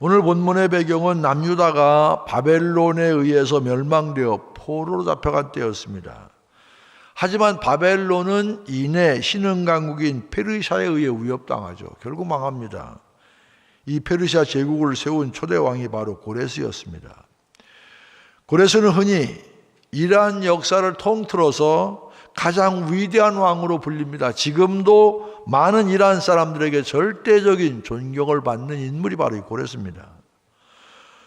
오늘 본문의 배경은 남유다가 바벨론에 의해서 멸망되어 포로로 잡혀간 때였습니다. 하지만 바벨론은 이내 신흥강국인 페르시아에 의해 위협당하죠. 결국 망합니다. 이 페르시아 제국을 세운 초대 왕이 바로 고레스였습니다. 고레스는 흔히 이란 역사를 통틀어서 가장 위대한 왕으로 불립니다. 지금도 많은 이란 사람들에게 절대적인 존경을 받는 인물이 바로 이 고레스입니다.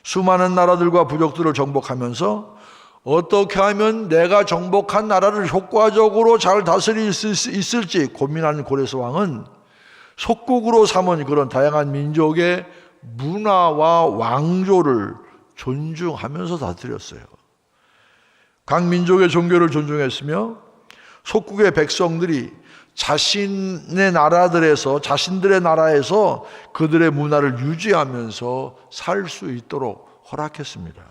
수많은 나라들과 부족들을 정복하면서 어떻게 하면 내가 정복한 나라를 효과적으로 잘 다스릴 수 있을지 고민하는 고레스 왕은 속국으로 삼은 그런 다양한 민족의 문화와 왕조를 존중하면서 다스렸어요. 각 민족의 종교를 존중했으며 속국의 백성들이 자신들의 나라에서 그들의 문화를 유지하면서 살 수 있도록 허락했습니다.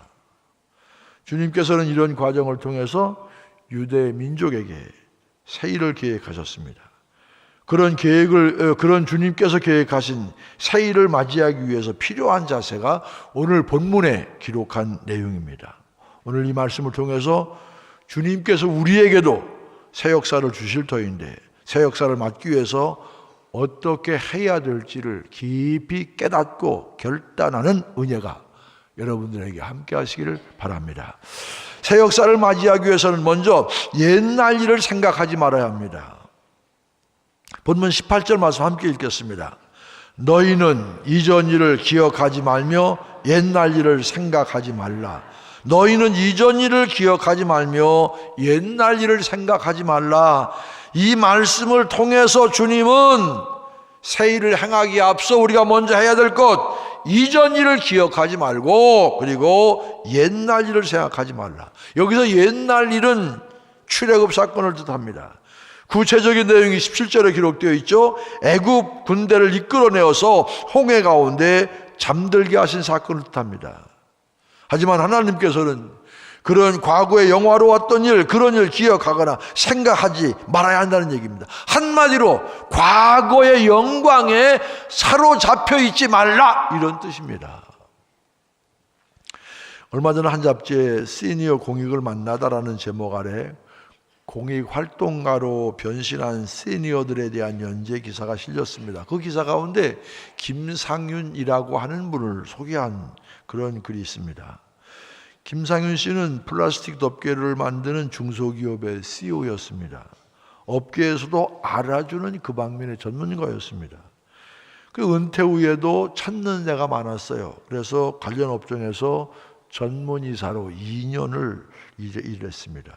주님께서는 이런 과정을 통해서 유대 민족에게 새 일을 계획하셨습니다. 그런 주님께서 계획하신 새 일을 맞이하기 위해서 필요한 자세가 오늘 본문에 기록한 내용입니다. 오늘 이 말씀을 통해서 주님께서 우리에게도 새 역사를 주실 터인데 새 역사를 맞기 위해서 어떻게 해야 될지를 깊이 깨닫고 결단하는 은혜가 여러분들에게 함께 하시기를 바랍니다. 새 역사를 맞이하기 위해서는 먼저 옛날 일을 생각하지 말아야 합니다. 본문 18절 말씀 함께 읽겠습니다. 너희는 이전 일을 기억하지 말며 옛날 일을 생각하지 말라. 너희는 이전 일을 기억하지 말며 옛날 일을 생각하지 말라. 이 말씀을 통해서 주님은 새 일을 행하기에 앞서 우리가 먼저 해야 될 것, 이전 일을 기억하지 말고 그리고 옛날 일을 생각하지 말라. 여기서 옛날 일은 출애굽 사건을 뜻합니다. 구체적인 내용이 17절에 기록되어 있죠. 애굽 군대를 이끌어내어서 홍해 가운데 잠들게 하신 사건을 뜻합니다. 하지만 하나님께서는 그런 과거에 영화로웠던 일, 그런 일 기억하거나 생각하지 말아야 한다는 얘기입니다. 한마디로 과거의 영광에 사로잡혀 있지 말라, 이런 뜻입니다. 얼마 전에 한 잡지에 시니어 공익을 만나다라는 제목 아래 공익 활동가로 변신한 시니어들에 대한 연재 기사가 실렸습니다. 그 기사 가운데 김상윤이라고 하는 분을 소개한 그런 글이 있습니다. 김상윤 씨는 플라스틱 덮개를 만드는 중소기업의 CEO였습니다. 업계에서도 알아주는 그 방면의 전문가였습니다. 그 은퇴 후에도 찾는 데가 많았어요. 그래서 관련 업종에서 전문이사로 2년을 일했습니다.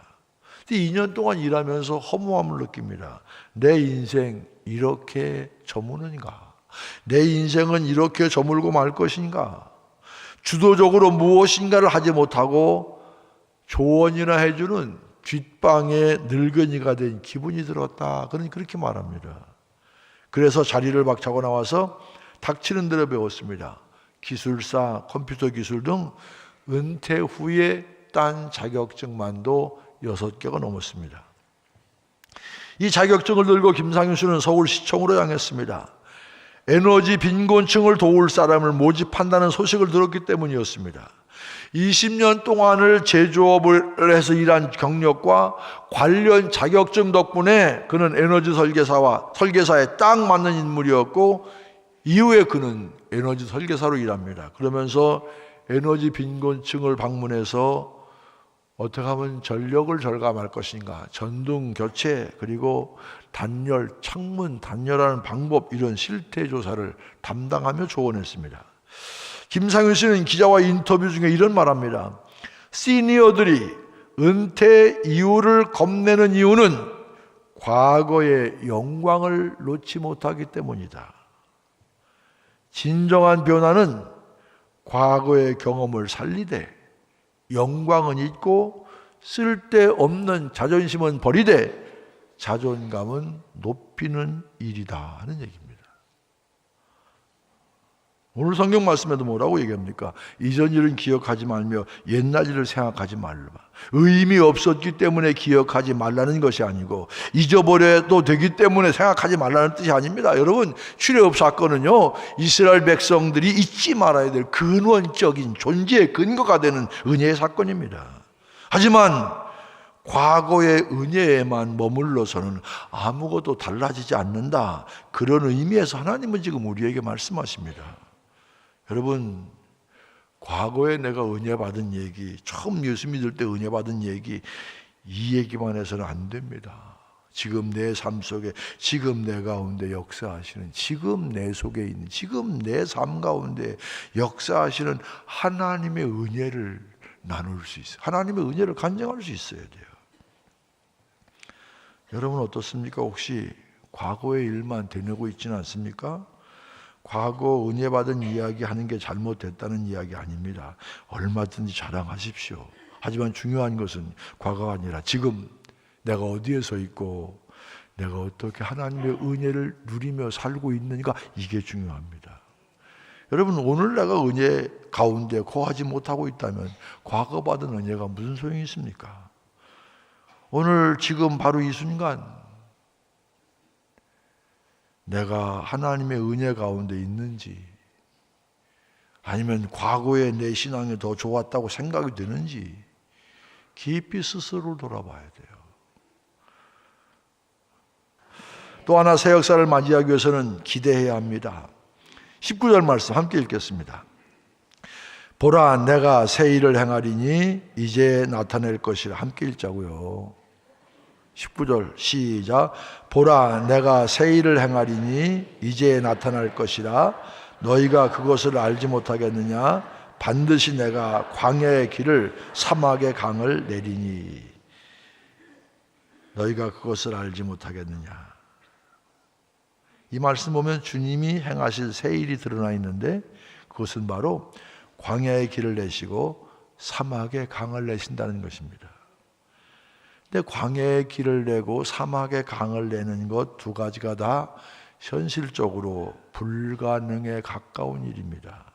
2년 동안 일하면서 허무함을 느낍니다. 내 인생 이렇게 저무는가? 내 인생은 이렇게 저물고 말 것인가? 주도적으로 무엇인가를 하지 못하고 조언이나 해주는 뒷방의 늙은이가 된 기분이 들었다. 그렇게 말합니다. 그래서 자리를 박차고 나와서 닥치는 대로 배웠습니다. 기술사, 컴퓨터 기술 등 은퇴 후에 딴 자격증만도 6개가 넘었습니다. 이 자격증을 들고 김상윤 씨는 서울시청으로 향했습니다. 에너지 빈곤층을 도울 사람을 모집한다는 소식을 들었기 때문이었습니다. 20년 동안을 제조업을 해서 일한 경력과 관련 자격증 덕분에 그는 에너지 설계사에 딱 맞는 인물이었고 이후에 그는 에너지 설계사로 일합니다. 그러면서 에너지 빈곤층을 방문해서 어떻게 하면 전력을 절감할 것인가, 전등 교체, 그리고 단열, 창문 단열하는 방법, 이런 실태 조사를 담당하며 조언했습니다. 김상윤 씨는 기자와 인터뷰 중에 이런 말합니다. 시니어들이 은퇴 이후를 겁내는 이유는 과거의 영광을 놓지 못하기 때문이다. 진정한 변화는 과거의 경험을 살리되 영광은 잊고 쓸데없는 자존심은 버리되 자존감은 높이는 일이다 하는 얘기입니다. 오늘 성경 말씀에도 뭐라고 얘기합니까? 이전 일은 기억하지 말며 옛날 일을 생각하지 말라. 의미 없었기 때문에 기억하지 말라는 것이 아니고 잊어버려도 되기 때문에 생각하지 말라는 뜻이 아닙니다. 여러분, 출애굽 사건은요, 이스라엘 백성들이 잊지 말아야 될 근원적인 존재의 근거가 되는 은혜의 사건입니다. 하지만 과거의 은혜에만 머물러서는 아무것도 달라지지 않는다, 그런 의미에서 하나님은 지금 우리에게 말씀하십니다. 여러분, 과거에 내가 은혜 받은 얘기, 처음 예수 믿을 때 은혜 받은 얘기, 이 얘기만 해서는 안 됩니다. 지금 내 삶 속에, 지금 내 가운데 역사하시는, 지금 내 속에 있는, 지금 내 삶 가운데 역사하시는 하나님의 은혜를 나눌 수 있어요. 하나님의 은혜를 간증할 수 있어야 돼요. 여러분 어떻습니까? 혹시 과거의 일만 되뇌고 있지는 않습니까? 과거 은혜 받은 이야기 하는 게 잘못됐다는 이야기 아닙니다. 얼마든지 자랑하십시오. 하지만 중요한 것은 과거가 아니라 지금 내가 어디에 서 있고 내가 어떻게 하나님의 은혜를 누리며 살고 있는가, 이게 중요합니다. 여러분, 오늘 내가 은혜 가운데 거하지 못하고 있다면 과거 받은 은혜가 무슨 소용이 있습니까? 오늘 지금 바로 이 순간 내가 하나님의 은혜 가운데 있는지, 아니면 과거에 내 신앙이 더 좋았다고 생각이 드는지 깊이 스스로를 돌아봐야 돼요. 또 하나 새 역사를 맞이하기 위해서는 기대해야 합니다. 19절 말씀 함께 읽겠습니다. 보라, 내가 새 일을 행하리니 이제 나타낼 것이라. 함께 읽자고요. 19절 시작. 보라, 내가 새 일을 행하리니 이제 나타날 것이라. 너희가 그것을 알지 못하겠느냐? 반드시 내가 광야의 길을 사막의 강을 내리니. 너희가 그것을 알지 못하겠느냐? 이 말씀 보면 주님이 행하실 새 일이 드러나 있는데, 그것은 바로 광야의 길을 내시고 사막의 강을 내신다는 것입니다. 근데 광야의 길을 내고 사막의 강을 내는 것 두 가지가 다 현실적으로 불가능에 가까운 일입니다.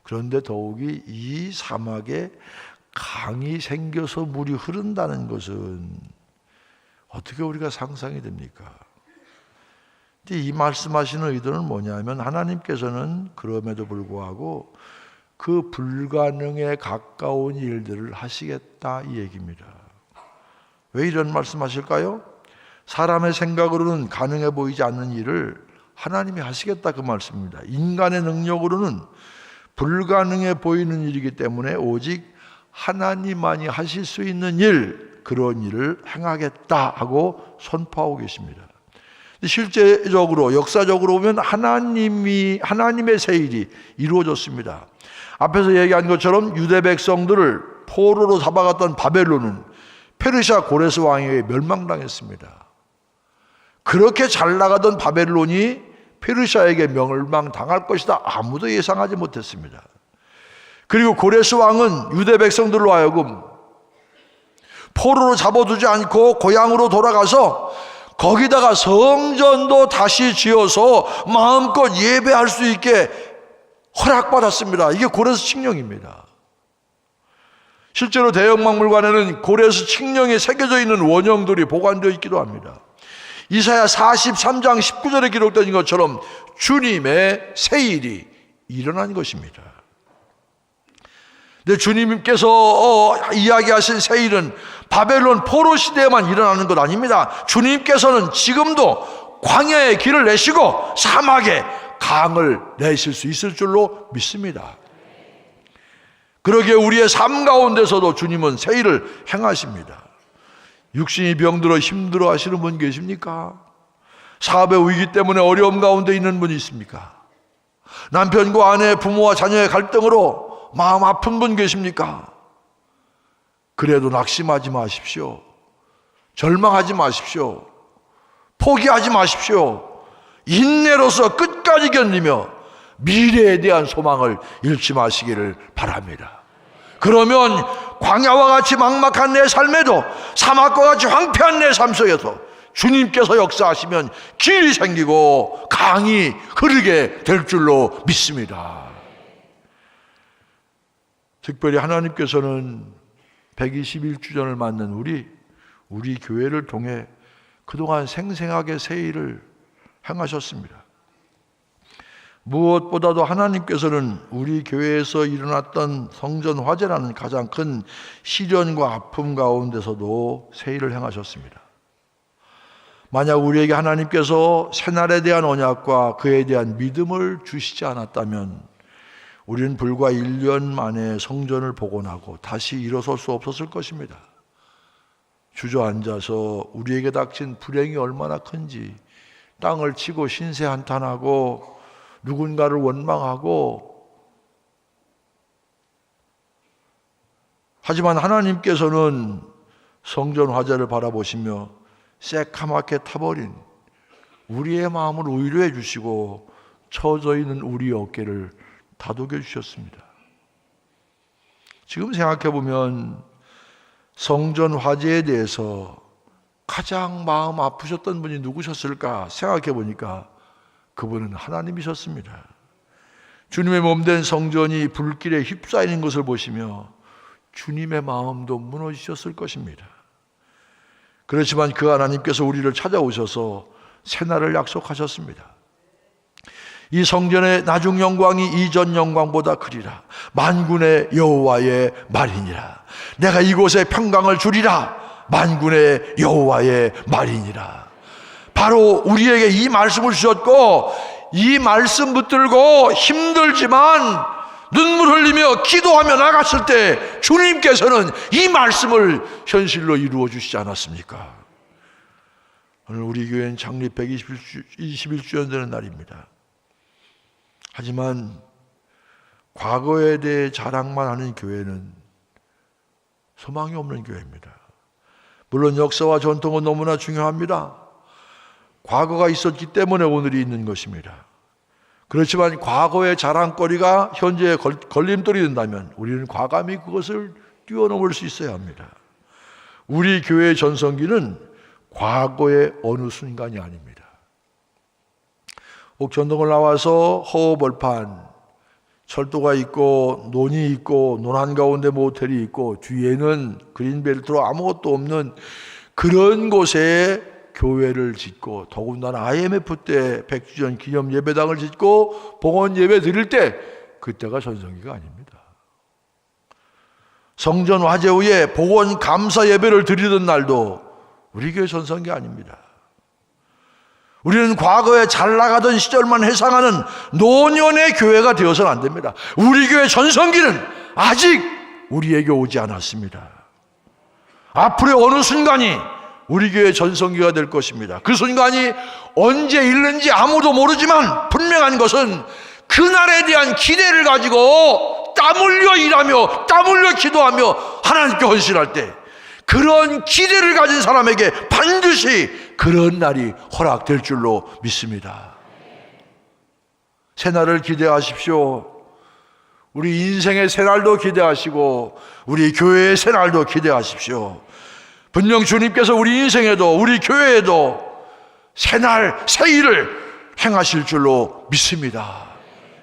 그런데 더욱이 이 사막에 강이 생겨서 물이 흐른다는 것은 어떻게 우리가 상상이 됩니까? 근데 이 말씀하시는 의도는 뭐냐면, 하나님께서는 그럼에도 불구하고 그 불가능에 가까운 일들을 하시겠다, 이 얘기입니다. 왜 이런 말씀하실까요? 사람의 생각으로는 가능해 보이지 않는 일을 하나님이 하시겠다, 그 말씀입니다. 인간의 능력으로는 불가능해 보이는 일이기 때문에 오직 하나님만이 하실 수 있는 일, 그런 일을 행하겠다 하고 선포하고 계십니다. 실제적으로 역사적으로 보면 하나님의 새 일이 이루어졌습니다. 앞에서 얘기한 것처럼 유대 백성들을 포로로 잡아갔던 바벨론은 페르시아 고레스 왕에게 멸망당했습니다. 그렇게 잘 나가던 바벨론이 페르시아에게 멸망당할 것이다, 아무도 예상하지 못했습니다. 그리고 고레스 왕은 유대 백성들로 하여금 포로로 잡아두지 않고 고향으로 돌아가서 거기다가 성전도 다시 지어서 마음껏 예배할 수 있게 허락받았습니다. 이게 고레스 칙령입니다. 실제로 대형박물관에는 고레스 칙령에 새겨져 있는 원형들이 보관되어 있기도 합니다. 이사야 43장 19절에 기록된 것처럼 주님의 새 일이 일어난 것입니다. 근데 주님께서 이야기하신 새 일은 바벨론 포로 시대에만 일어나는 것 아닙니다. 주님께서는 지금도 광야의 길을 내시고 사막에 강을 내실 수 있을 줄로 믿습니다. 그러기에 우리의 삶 가운데서도 주님은 새 일을 행하십니다. 육신이 병들어 힘들어 하시는 분 계십니까? 사업의 위기 때문에 어려움 가운데 있는 분이 있습니까? 남편과 아내, 부모와 자녀의 갈등으로 마음 아픈 분 계십니까? 그래도 낙심하지 마십시오. 절망하지 마십시오. 포기하지 마십시오. 인내로서 끝까지 견디며 미래에 대한 소망을 잃지 마시기를 바랍니다. 그러면 광야와 같이 막막한 내 삶에도, 사막과 같이 황폐한 내 삶 속에서 주님께서 역사하시면 길이 생기고 강이 흐르게 될 줄로 믿습니다. 특별히 하나님께서는 121주년을 맞는 우리 교회를 통해 그동안 생생하게 새 일을 행하셨습니다. 무엇보다도 하나님께서는 우리 교회에서 일어났던 성전 화재라는 가장 큰 시련과 아픔 가운데서도 새 일을 행하셨습니다. 만약 우리에게 하나님께서 새날에 대한 언약과 그에 대한 믿음을 주시지 않았다면 우리는 불과 1년 만에 성전을 복원하고 다시 일어설 수 없었을 것입니다. 주저앉아서 우리에게 닥친 불행이 얼마나 큰지 땅을 치고 신세한탄하고 누군가를 원망하고, 하지만 하나님께서는 성전 화재를 바라보시며 새카맣게 타버린 우리의 마음을 위로해 주시고 처져 있는 우리 어깨를 다독여 주셨습니다. 지금 생각해 보면 성전 화재에 대해서 가장 마음 아프셨던 분이 누구셨을까 생각해 보니까 그분은 하나님이셨습니다. 주님의 몸된 성전이 불길에 휩싸이는 것을 보시며 주님의 마음도 무너지셨을 것입니다. 그렇지만 그 하나님께서 우리를 찾아오셔서 새날을 약속하셨습니다. 이 성전의 나중 영광이 이전 영광보다 크리라. 만군의 여호와의 말이니라. 내가 이곳에 평강을 주리라. 만군의 여호와의 말이니라. 바로 우리에게 이 말씀을 주셨고, 이 말씀 붙들고 힘들지만 눈물 흘리며 기도하며 나갔을 때 주님께서는 이 말씀을 현실로 이루어 주시지 않았습니까? 오늘 우리 교회는 창립 121주년 되는 날입니다. 하지만 과거에 대해 자랑만 하는 교회는 소망이 없는 교회입니다. 물론 역사와 전통은 너무나 중요합니다. 과거가 있었기 때문에 오늘이 있는 것입니다. 그렇지만 과거의 자랑거리가 현재의 걸림돌이 된다면 우리는 과감히 그것을 뛰어넘을 수 있어야 합니다. 우리 교회의 전성기는 과거의 어느 순간이 아닙니다. 옥천동을 나와서 허허벌판, 철도가 있고 논이 있고 논 한가운데 모텔이 있고 뒤에는 그린벨트로 아무것도 없는 그런 곳에 교회를 짓고, 더군다나 IMF 때 100주년 기념 예배당을 짓고 봉헌 예배 드릴 때, 그때가 전성기가 아닙니다. 성전 화재 후에 봉헌 감사 예배를 드리던 날도 우리 교회 전성기 아닙니다. 우리는 과거에 잘 나가던 시절만 회상하는 노년의 교회가 되어서는 안 됩니다. 우리 교회 전성기는 아직 우리에게 오지 않았습니다. 앞으로의 어느 순간이 우리 교회 전성기가 될 것입니다. 그 순간이 언제 있는지 아무도 모르지만 분명한 것은 그날에 대한 기대를 가지고 땀 흘려 일하며 땀 흘려 기도하며 하나님께 헌신할 때, 그런 기대를 가진 사람에게 반드시 그런 날이 허락될 줄로 믿습니다. 새날을 기대하십시오. 우리 인생의 새날도 기대하시고 우리 교회의 새날도 기대하십시오. 분명 주님께서 우리 인생에도 우리 교회에도 새날 새 일을 행하실 줄로 믿습니다.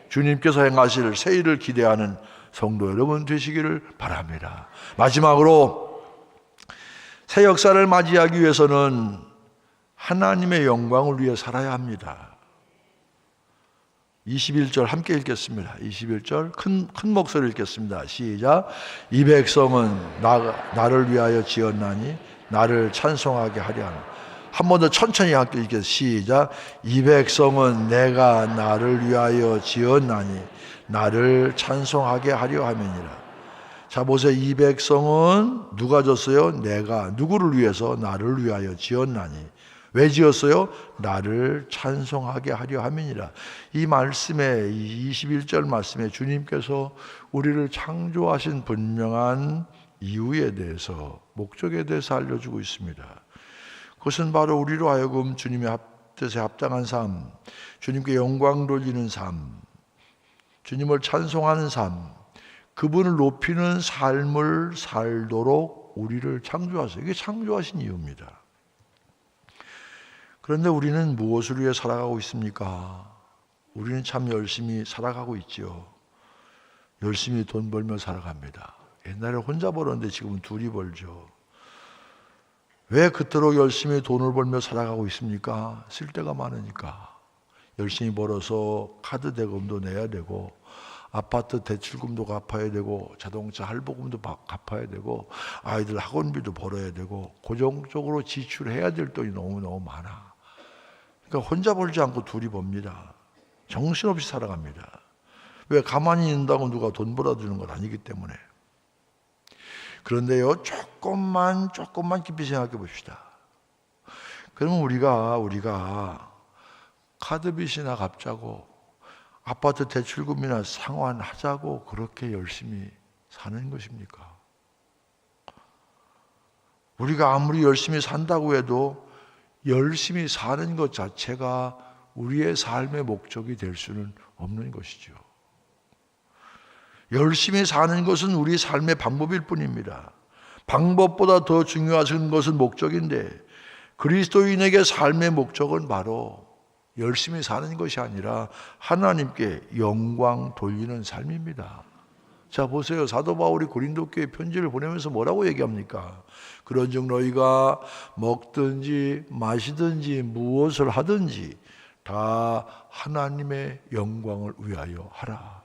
주님께서 행하실 새 일을 기대하는 성도 여러분 되시기를 바랍니다. 마지막으로 새 역사를 맞이하기 위해서는 하나님의 영광을 위해 살아야 합니다. 21절 함께 읽겠습니다. 21절 큰 목소리로 읽겠습니다. 시작. 이 백성은 나를 위하여 지었나니 나를 찬송하게 하려 하나. 한 번 더 천천히 함께 읽겠습니다. 시작. 이 백성은 내가 나를 위하여 지었나니 나를 찬송하게 하려 함이니라. 자 보세요. 이 백성은 누가 졌어요? 내가 누구를 위해서? 나를 위하여 지었나니. 왜 지었어요? 나를 찬송하게 하려 함이니라. 이 말씀에, 이 21절 말씀에 주님께서 우리를 창조하신 분명한 이유에 대해서, 목적에 대해서 알려주고 있습니다. 그것은 바로 우리로 하여금 주님의 뜻에 합당한 삶, 주님께 영광 돌리는 삶, 주님을 찬송하는 삶, 그분을 높이는 삶을 살도록 우리를 창조하세요. 이게 창조하신 이유입니다. 그런데 우리는 무엇을 위해 살아가고 있습니까? 우리는 참 열심히 살아가고 있죠. 열심히 돈 벌며 살아갑니다. 옛날에 혼자 벌었는데 지금은 둘이 벌죠. 왜 그토록 열심히 돈을 벌며 살아가고 있습니까? 쓸 데가 많으니까. 열심히 벌어서 카드 대금도 내야 되고, 아파트 대출금도 갚아야 되고, 자동차 할부금도 갚아야 되고, 아이들 학원비도 벌어야 되고, 고정적으로 지출해야 될 돈이 너무너무 많아. 그러니까 혼자 벌지 않고 둘이 법니다. 정신없이 살아갑니다. 왜? 가만히 있는다고 누가 돈 벌어주는 건 아니기 때문에. 그런데요, 조금만 깊이 생각해 봅시다. 그러면 우리가 카드빚이나 갚자고, 아파트 대출금이나 상환하자고 그렇게 열심히 사는 것입니까? 우리가 아무리 열심히 산다고 해도 열심히 사는 것 자체가 우리의 삶의 목적이 될 수는 없는 것이죠. 열심히 사는 것은 우리 삶의 방법일 뿐입니다. 방법보다 더 중요한 것은 목적인데, 그리스도인에게 삶의 목적은 바로 열심히 사는 것이 아니라 하나님께 영광 돌리는 삶입니다. 자, 보세요. 사도 바울이 고린도 교회 편지를 보내면서 뭐라고 얘기합니까? 그런즉 너희가 먹든지 마시든지 무엇을 하든지 다 하나님의 영광을 위하여 하라.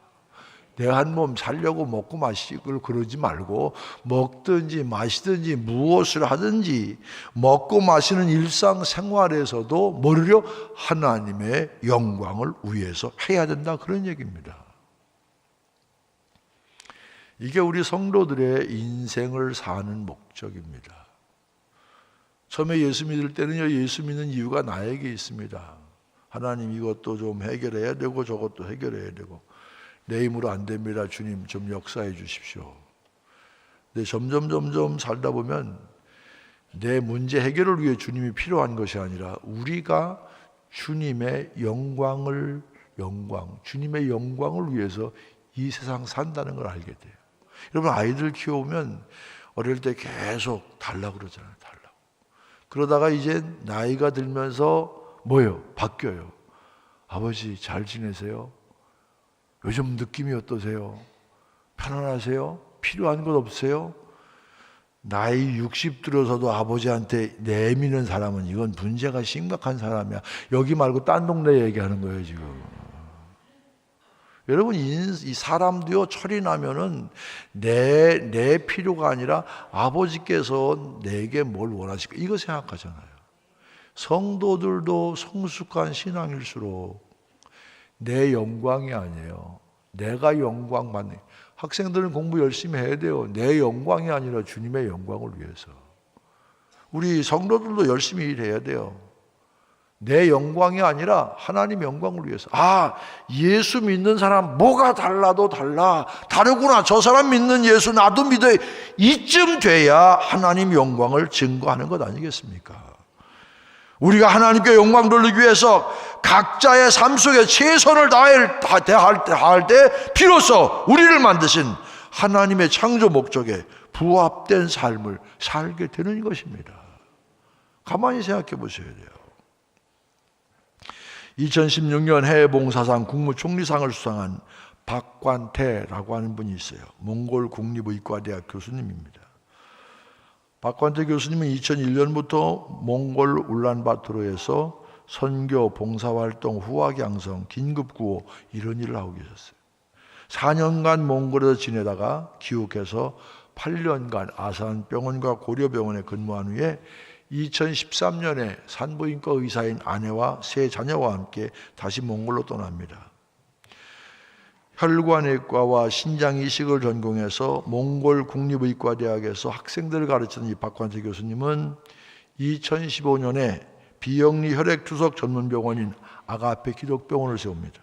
내 한 몸 살려고 먹고 마시고 그러지 말고, 먹든지 마시든지 무엇을 하든지 먹고 마시는 일상생활에서도 뭐를요? 하나님의 영광을 위해서 해야 된다, 그런 얘기입니다. 이게 우리 성도들의 인생을 사는 목적입니다. 처음에 예수 믿을 때는요, 예수 믿는 이유가 나에게 있습니다. 하나님 이것도 좀 해결해야 되고 저것도 해결해야 되고, 내 힘으로 안 됩니다. 주님 좀 역사해 주십시오. 근데 점점 살다 보면 내 문제 해결을 위해 주님이 필요한 것이 아니라 우리가 주님의 영광을 위해서 이 세상 산다는 걸 알게 돼요. 여러분, 아이들 키워오면 어릴 때 계속 달라고 그러잖아요. 달라고. 그러다가 이제 나이가 들면서 뭐예요? 바뀌어요. 아버지 잘 지내세요? 요즘 느낌이 어떠세요? 편안하세요? 필요한 것 없으세요? 나이 60 들어서도 아버지한테 내미는 사람은 이건 문제가 심각한 사람이야. 여기 말고 딴 동네 얘기하는 거예요 지금. 여러분, 이 사람도요, 철이 나면은 내 필요가 아니라 아버지께서 내게 뭘 원하실까, 이거 생각하잖아요. 성도들도 성숙한 신앙일수록 내 영광이 아니에요. 내가 영광 받는. 학생들은 공부 열심히 해야 돼요. 내 영광이 아니라 주님의 영광을 위해서. 우리 성도들도 열심히 일해야 돼요. 내 영광이 아니라 하나님 영광을 위해서. 아, 예수 믿는 사람 뭐가 달라도 다르구나. 저 사람 믿는 예수 나도 믿어야, 이쯤 돼야 하나님 영광을 증거하는 것 아니겠습니까? 우리가 하나님께 영광 돌리기 위해서 각자의 삶 속에 최선을 다할 때 비로소 우리를 만드신 하나님의 창조 목적에 부합된 삶을 살게 되는 것입니다. 가만히 생각해 보셔야 돼요. 2016년 해외봉사상 국무총리상을 수상한 박관태라고 하는 분이 있어요. 몽골 국립의과대학 교수님입니다. 박관태 교수님은 2001년부터 몽골 울란바토르에서 선교, 봉사활동, 후학양성, 긴급구호 이런 일을 하고 계셨어요. 4년간 몽골에서 지내다가 귀국해서 8년간 아산병원과 고려병원에 근무한 후에 2013년에 산부인과 의사인 아내와 세 자녀와 함께 다시 몽골로 떠납니다. 혈관외과와 신장이식을 전공해서 몽골 국립의과대학에서 학생들을 가르치는 이 박관태 교수님은 2015년에 비영리 혈액투석 전문병원인 아가페 기독병원을 세웁니다.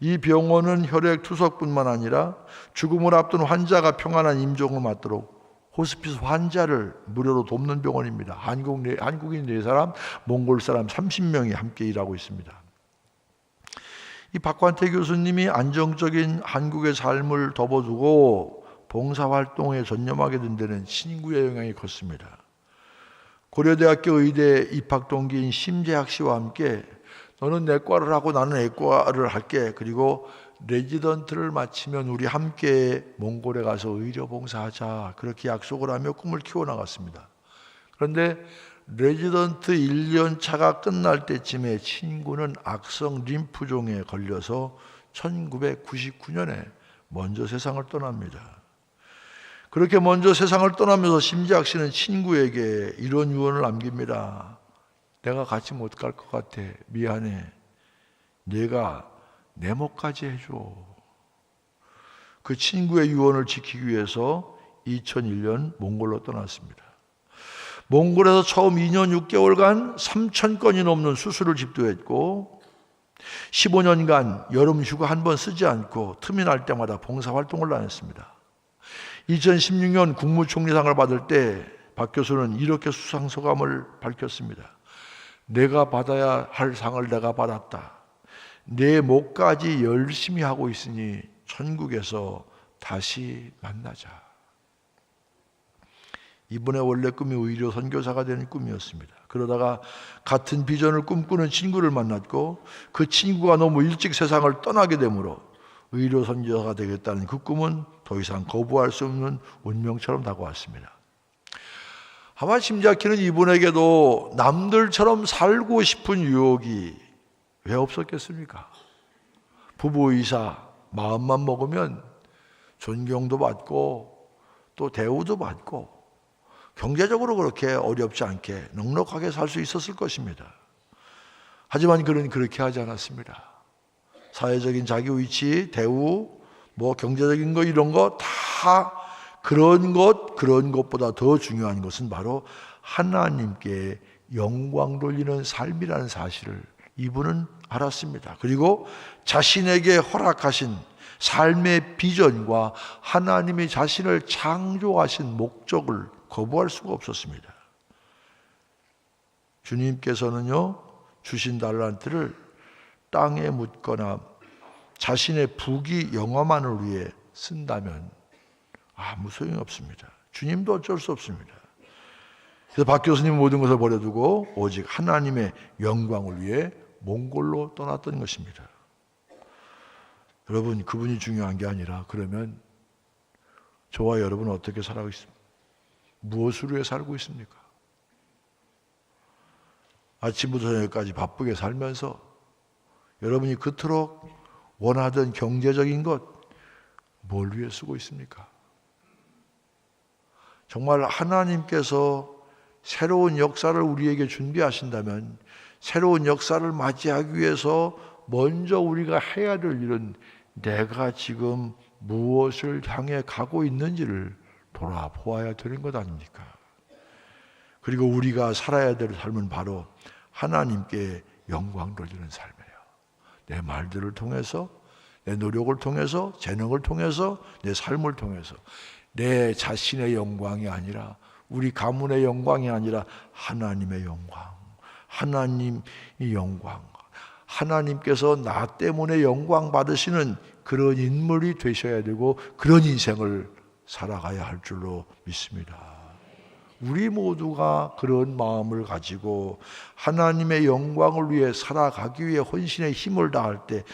이 병원은 혈액투석뿐만 아니라 죽음을 앞둔 환자가 평안한 임종을 맞도록 호스피스 환자를 무료로 돕는 병원입니다. 한국인 4사람, 몽골 사람 30명이 함께 일하고 있습니다. 이 박관태 교수님이 안정적인 한국의 삶을 덮어두고 봉사활동에 전념하게 된 데는 친구의 영향이 컸습니다. 고려대학교 의대 입학 동기인 심재학 씨와 함께 너는 내과를 하고 나는 애과를 할게. 그리고 레지던트를 마치면 우리 함께 몽골에 가서 의료 봉사하자. 그렇게 약속을 하며 꿈을 키워나갔습니다. 그런데 레지던트 1년 차가 끝날 때쯤에 친구는 악성 림프종에 걸려서 1999년에 먼저 세상을 떠납니다. 그렇게 먼저 세상을 떠나면서 심재학 씨는 친구에게 이런 유언을 남깁니다. 내가 같이 못 갈 것 같아. 미안해. 네가 내 목까지 해줘. 그 친구의 유언을 지키기 위해서 2001년 몽골로 떠났습니다. 몽골에서 처음 2년 6개월간 3,000건이 넘는 수술을 집도했고 15년간 여름 휴가 한 번 쓰지 않고 틈이 날 때마다 봉사활동을 다녔습니다. 2016년 국무총리상을 받을 때 박 교수는 이렇게 수상소감을 밝혔습니다. 내가 받아야 할 상을 내가 받았다. 내 목까지 열심히 하고 있으니 천국에서 다시 만나자. 이분의 원래 꿈이 의료 선교사가 되는 꿈이었습니다. 그러다가 같은 비전을 꿈꾸는 친구를 만났고 그 친구가 너무 일찍 세상을 떠나게 되므로 의료 선교사가 되겠다는 그 꿈은 더 이상 거부할 수 없는 운명처럼 다가왔습니다. 아마 심지어는 이분에게도 남들처럼 살고 싶은 유혹이 왜 없었겠습니까? 부부의사 마음만 먹으면 존경도 받고 또 대우도 받고 경제적으로 그렇게 어렵지 않게 넉넉하게 살 수 있었을 것입니다. 하지만 그는 그렇게 하지 않았습니다. 사회적인 자기 위치, 대우, 경제적인 거 이런 거 다 그런 것보다 더 중요한 것은 바로 하나님께 영광 돌리는 삶이라는 사실을 이분은 알았습니다. 그리고 자신에게 허락하신 삶의 비전과 하나님이 자신을 창조하신 목적을 거부할 수가 없었습니다. 주님께서는요, 주신 달란트를 땅에 묻거나 자신의 부귀 영화만을 위해 쓴다면 아무 소용이 없습니다. 주님도 어쩔 수 없습니다. 그래서 박 교수님 모든 것을 버려두고 오직 하나님의 영광을 위해 몽골로 떠났던 것입니다. 여러분, 그분이 중요한 게 아니라 그러면 저와 여러분은 어떻게 살아가고 있습니까? 무엇을 위해 살고 있습니까? 아침부터 저녁까지 바쁘게 살면서 여러분이 그토록 원하던 경제적인 것 뭘 위해 쓰고 있습니까? 정말 하나님께서 새로운 역사를 우리에게 준비하신다면 새로운 역사를 맞이하기 위해서 먼저 우리가 해야 될 일은 내가 지금 무엇을 향해 가고 있는지를 돌아보아야 되는 것 아닙니까? 그리고 우리가 살아야 될 삶은 바로 하나님께 영광 돌리는 삶이에요. 내 말들을 통해서, 내 노력을 통해서, 재능을 통해서, 내 삶을 통해서 내 자신의 영광이 아니라 우리 가문의 영광이 아니라 하나님의 영광, 하나님의 영광, 하나님께서 나 때문에 영광 받으시는 그런 인물이 되셔야 되고 그런 인생을 살아가야 할 줄로 믿습니다. 우리 모두가 그런 마음을 가지고 하나님의 영광을 위해 살아가기 위해 헌신의 힘을 다할 때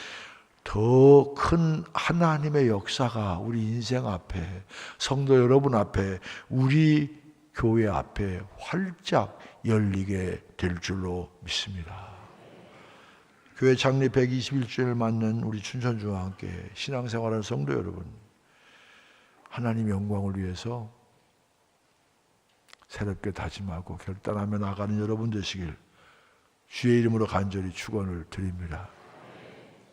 더 큰 하나님의 역사가 우리 인생 앞에, 성도 여러분 앞에, 우리 교회 앞에 활짝 열리게 될 줄로 믿습니다. 교회 창립 121주년을 맞는 우리 춘천주와 함께 신앙생활하는 성도 여러분, 하나님 영광을 위해서 새롭게 다짐하고 결단하며 나가는 여러분 되시길 주의 이름으로 간절히 축원을 드립니다.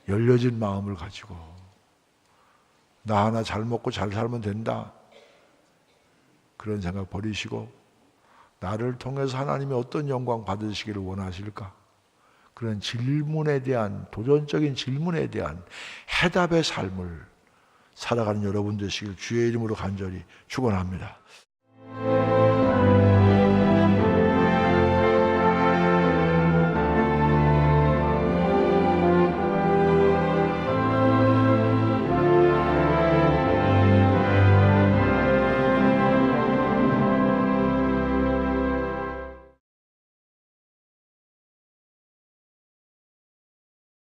열려진 마음을 가지고 나 하나 잘 먹고 잘 살면 된다, 그런 생각 버리시고 나를 통해서 하나님이 어떤 영광 받으시기를 원하실까? 그런 질문에 대한, 도전적인 질문에 대한 해답의 삶을 살아가는 여러분 되시길 주의 이름으로 간절히 축원합니다.